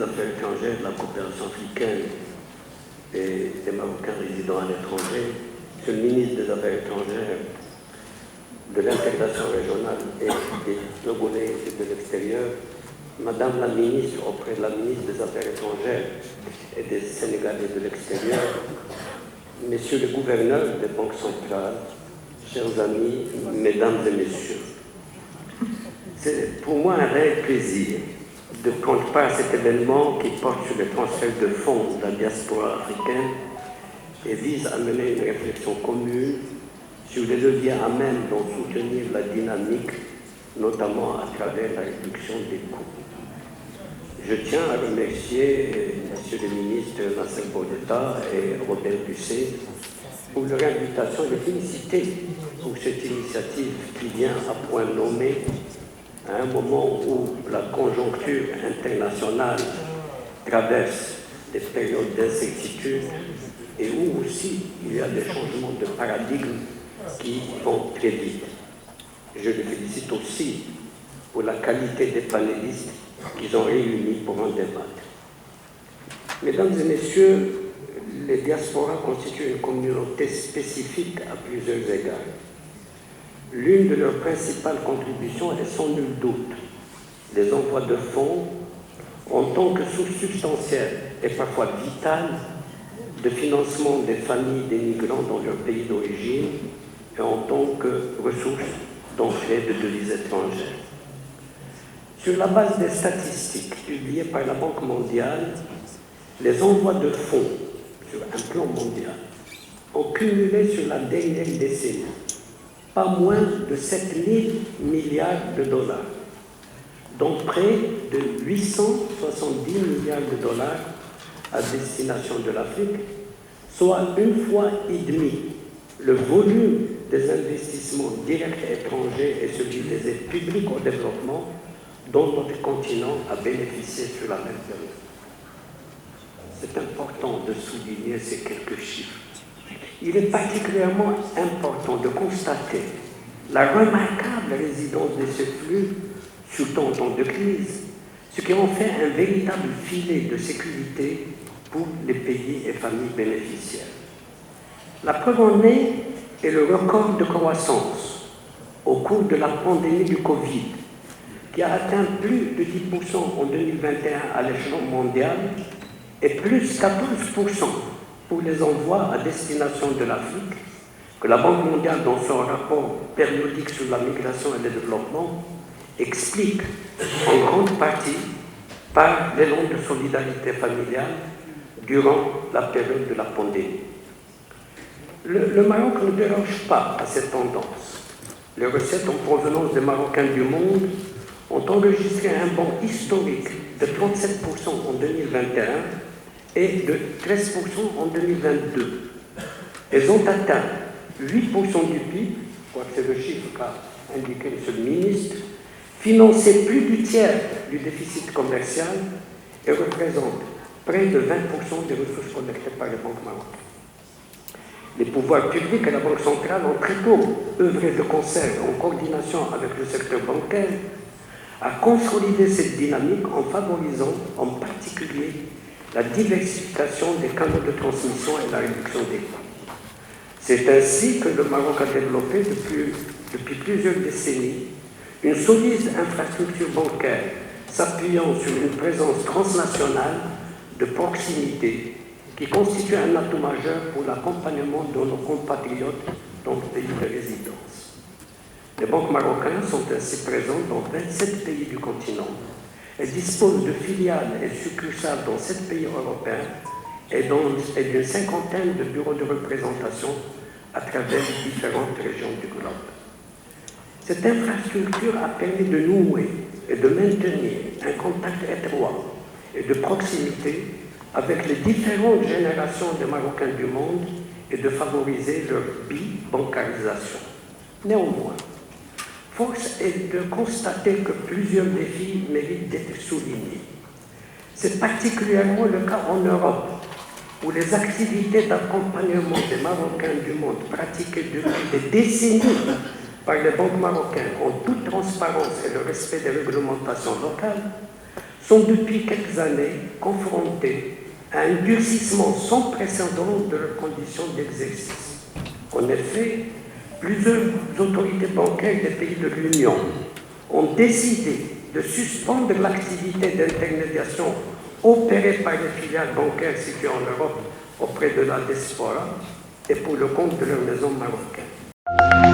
Affaires étrangères, de la coopération africaine et des Marocains résidant à l'étranger, Monsieur le ministre des Affaires étrangères, de l'intégration régionale et des Togolais de l'extérieur, Madame la ministre auprès de la ministre des Affaires étrangères et des Sénégalais de l'extérieur, Messieurs les gouverneurs des banques centrales, chers amis, mesdames et messieurs, c'est pour moi un réel plaisir de prendre part à cet événement qui porte sur le transfert de fonds de la diaspora africaine et vise à mener une réflexion commune sur les leviers à même d'en soutenir la dynamique, notamment à travers la réduction des coûts. Je tiens à remercier Messieurs les ministres Nasser Bourgueta et Robert Busset pour leur invitation et les féliciter pour cette initiative qui vient à point nommé à un moment où la conjoncture internationale traverse des périodes d'incertitude et où aussi il y a des changements de paradigme qui vont très vite. Je les félicite aussi pour la qualité des panélistes qu'ils ont réunis pour en débattre. Mesdames et messieurs, les diasporas constituent une communauté spécifique à plusieurs égards. L'une de leurs principales contributions est sans nul doute les envois de fonds en tant que source substantielle et parfois vitale de financement des familles des migrants dans leur pays d'origine et en tant que ressource d'entrée de devises étrangères. Sur la base des statistiques publiées par la Banque mondiale, les envois de fonds sur un plan mondial ont cumulé sur la dernière décennie pas moins de 7 000 milliards de dollars, dont près de 870 milliards de dollars à destination de l'Afrique, soit une fois et demie le volume des investissements directs étrangers et celui des aides publiques au développement dont notre continent a bénéficié sur la même période. C'est important de souligner ces quelques chiffres. Il est particulièrement important de constater la remarquable résidence de ce flux sous temps de crise, ce qui en fait un véritable filet de sécurité pour les pays et familles bénéficiaires. La preuve en est le record de croissance au cours de la pandémie du Covid, qui a atteint plus de 10% en 2021 à l'échelon mondial et plus 14% pour les envois à destination de l'Afrique, que la Banque mondiale, dans son rapport périodique sur la migration et le développement, explique en grande partie par l'élan de solidarité familiale durant la période de la pandémie. Le Maroc ne déroge pas à cette tendance. Les recettes en provenance des Marocains du monde ont enregistré un bond historique de 37% en 2021 et de 13% en 2022. Elles ont atteint 8% du PIB, je crois que c'est le chiffre qu'a indiqué M. le ministre, financé plus du tiers du déficit commercial et représente près de 20% des ressources collectées par les banques marocaines. Les pouvoirs publics et la Banque centrale ont très tôt œuvré de concert en coordination avec le secteur bancaire à consolider cette dynamique en favorisant en particulier la diversification des canaux de transmission et la réduction des coûts. C'est ainsi que le Maroc a développé depuis plusieurs décennies une solide infrastructure bancaire s'appuyant sur une présence transnationale de proximité qui constitue un atout majeur pour l'accompagnement de nos compatriotes dans le pays de résidence. Les banques marocaines sont ainsi présentes dans 27 pays du continent. Elles disposent de filiales et succursales dans 7 pays européens et d'une cinquantaine de bureaux de représentation à travers différentes régions du globe. Cette infrastructure a permis de nouer et de maintenir un contact étroit et de proximité avec les différentes générations de Marocains du monde et de favoriser leur bi-bancarisation. Néanmoins, force est de constater que plusieurs défis méritent d'être soulignés. C'est particulièrement le cas en Europe, où les activités d'accompagnement des Marocains du monde pratiquées depuis des décennies par les banques marocaines en toute transparence et le respect des réglementations locales sont depuis quelques années confrontés à un durcissement sans précédent de leurs conditions d'exercice. En effet, plusieurs autorités bancaires des pays de l'Union ont décidé de suspendre l'activité d'intermédiation opérée par les filiales bancaires situées en Europe auprès de la diaspora et pour le compte de leur maison marocaine.